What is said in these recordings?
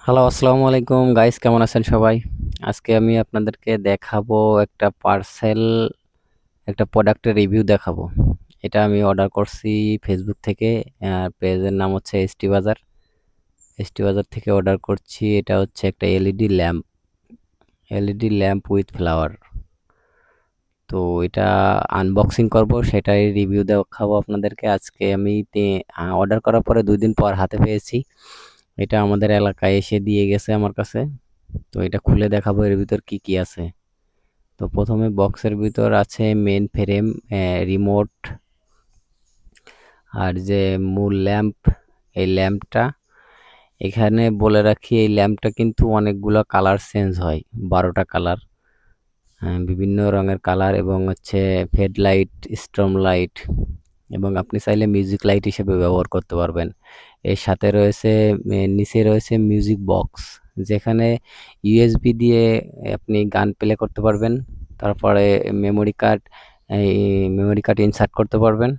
Hello, আসসালামু আলাইকুম guys, কেমন আছেন সবাই? আজকে আমি আপনাদেরকে দেখাবো একটা প্রোডাক্টের রিভিউ দেখাবো। এটা আমি অর্ডার করছি ফেসবুক থেকে। পেজের নাম হচ্ছে এসটি বাজার। এসটি বাজার থেকে অর্ডার করছি। এটা হচ্ছে একটা এলইডি ল্যাম্প উইথ ফ্লাওয়ার। তো এটা আনবক্সিং করব, সেটাই রিভিউ দেখাবো আপনাদেরকে। আজকে আমি অর্ডার করার পরে 2 দিন পর হাতে পেয়েছি। এটা আমাদের এলাকায় এসে দিয়ে গেছে আমার কাছে। তো এটা খুলে দেখাবো এর ভিতর কি কি আছে। তো প্রথমে বক্সের ভিতর আছে মেন ফ্রেম, রিমোট, আর যে মূল ল্যাম্প, এই ল্যাম্পটা। এখানে বলে রাখি, এই ল্যাম্পটা কিন্তু অনেকগুলো কালার চেঞ্জ হয়, 12টা কালার, বিভিন্ন রঙের কালার, এবং হচ্ছে ফেড লাইট, স্ট্রম লাইট, এবং আপনি চাইলে মিউজিক লাইট হিসেবে ব্যবহার করতে পারবেন। এর সাথে রয়েছে, নিচে রয়েছে মিউজিক বক্স, যেখানে ইউএসবি দিয়ে আপনি গান প্লে করতে পারবেন। তারপরে মেমোরি কার্ড এই মেমোরি কার্ড ইনসার্ট করতে পারবেন।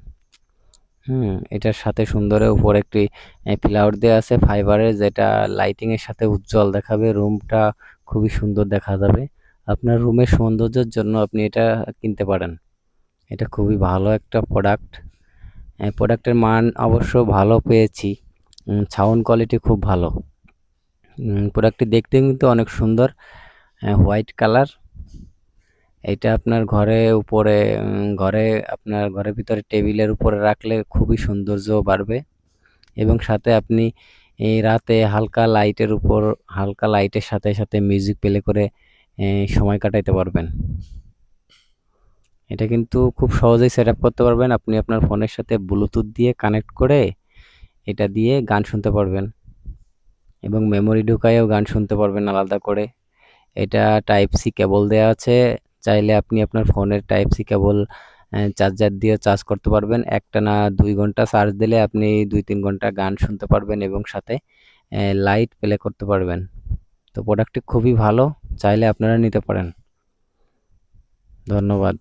এটার সাথে সুন্দরের উপর একটি প্লাউড দেওয়া আছে ফাইবারের, যেটা লাইটিং এর সাথে উজ্জ্বল দেখাবে, রুমটা খুবই সুন্দর দেখা যাবে। আপনার রুমের সৌন্দর্যের জন্য আপনি এটা কিনতে পারেন। এটা খুবই ভালো একটা প্রোডাক্ট। প্রোডাক্টের মান অবশ্য ভালো পেয়েছি। সাউন্ড কোয়ালিটি খুব ভালো। প্রোডাক্টটি দেখতে কিন্তু অনেক সুন্দর, হোয়াইট কালার। এটা আপনার আপনার ঘরের ভিতরে টেবিলের উপরে রাখলে খুবই সৌন্দর্য বাড়বে, এবং সাথে আপনি এই রাতে হালকা লাইটের সাথে সাথে মিউজিক প্লে করে সময় কাটাইতে পারবেন। এটা কিন্তু খুব সহজেই সেট আপ করতে পারবেন। আপনি আপনার ফোনের সাথে ব্লুটুথ দিয়ে কানেক্ট করে এটা দিয়ে গান শুনতে পারবেন, এবং মেমোরি ঢুকাইয়েও গান শুনতে পারবেন আলাদা করে। এটা টাইপ সি কেবল দেওয়া আছে। চাইলে আপনি আপনার ফোনের টাইপ সি কেবল চার্জার দিয়ে চার্জ করতে পারবেন। একটানা 2 ঘন্টা চার্জ দিলে আপনি 2-3 ঘন্টা গান শুনতে পারবেন, এবং সাথে লাইট প্লে করতে পারবেন। তো প্রোডাক্টটি খুবই ভালো, চাইলে আপনারা নিতে পারেন। ধন্যবাদ।